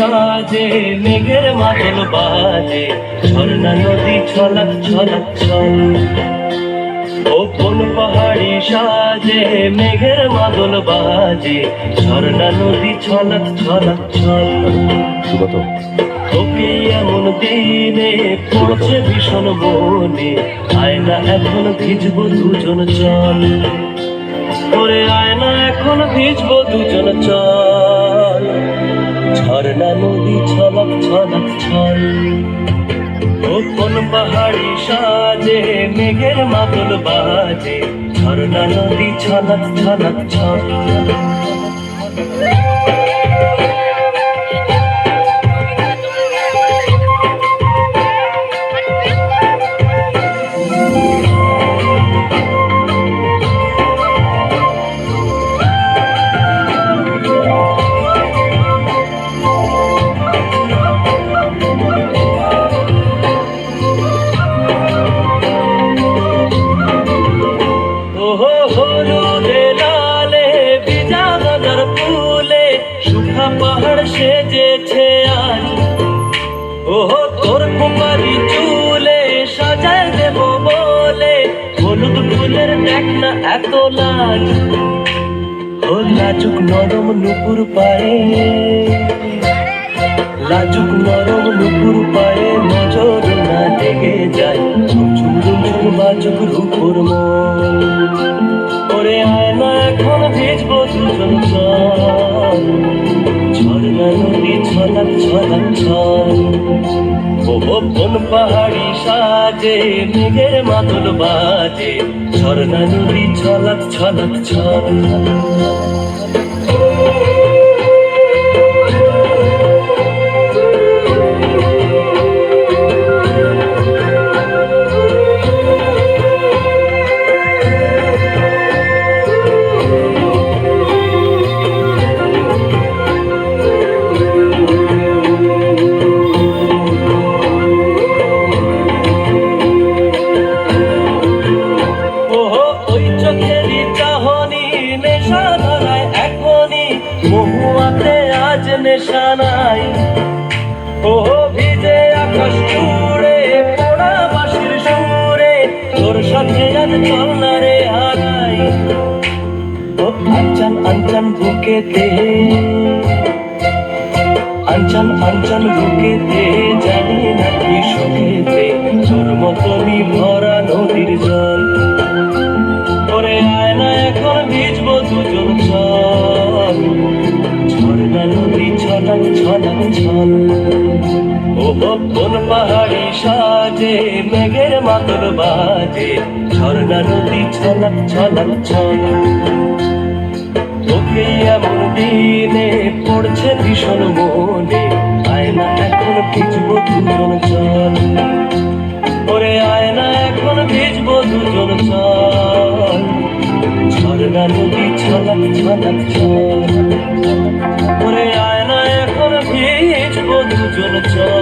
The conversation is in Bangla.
সাজে মেঘের মাদল বাজে, ঝর্ণা নদী ছলক ছলক ছল। ও কোন পাহাড়ি সাজে মেঘের মাদল বাজে, ঝর্ণা নদী ছলক ছলক ছল। তোকে এমন দিনে পড়ছে ভীষণ মনে, আয়না এখন ভিজবো দুজন চল। ওরে আয়না এখন ভিজবো দুজন চল, ঝর্ণা নদী ছলক ছলক ছল। ও কোন পাহাড়ি সাজে মেঘের মাদল বাজে, ঝর্ণা নদী ছলক ছলক ছল। পাহাড় সেজেছে আজ, ওহো তোর কুমারী চুলে সাজায় দেব বলে, হলুদ ফুলের দেখ না এত লাজ। ও লাজুক নরম নুপুর পায়ে, লাজুক নরম নুপুর পায়ে নজর না লেগে যায়, ঝুমঝুম ঝুমঝুম বাজুক রূপর মন। ওরে আয়না এখন ভিজবো দুজন চল, ঝর্ণা নদী ছলক ছলক ছল। ও কোন পাহাড়ি সাজে মেঘের মাদল বাজে, ঝর্ণা নদী ছলক ছলক ছল। মহুয়াতে আজ নেশা নাই, ও ভিজে আকাশ জুড়ে পোড়া বাঁশির সুরে, তোর সাথে আজ চল না রে হারাই। ও আঞ্চন আঞ্চন বুকেতে, আঞ্চন আঞ্চন বুকেতে, জানি না কি সুখেতে, তোর মতনই ভরা নদীর জল। ওরে আয়না এখন ভিজবো দুজন চল, ঝর্ণা নদী ছলক ছলক ছল। ও কোন পাহাড়ি সাজে মেঘের মাদল বাজে, ঝর্ণা নদী ছলক ছলক ছল। তোকে এমন দিনে পড়ছে ভীষণ মনে, আয়না এখন ভিজবো দুজন চল। ওরে আয়না এখন ভিজবো দুজন চল, ঝর্ণা নদী ছলক ছলক ছল। ওরে আয়না এখন ভিজবো দুজন চল।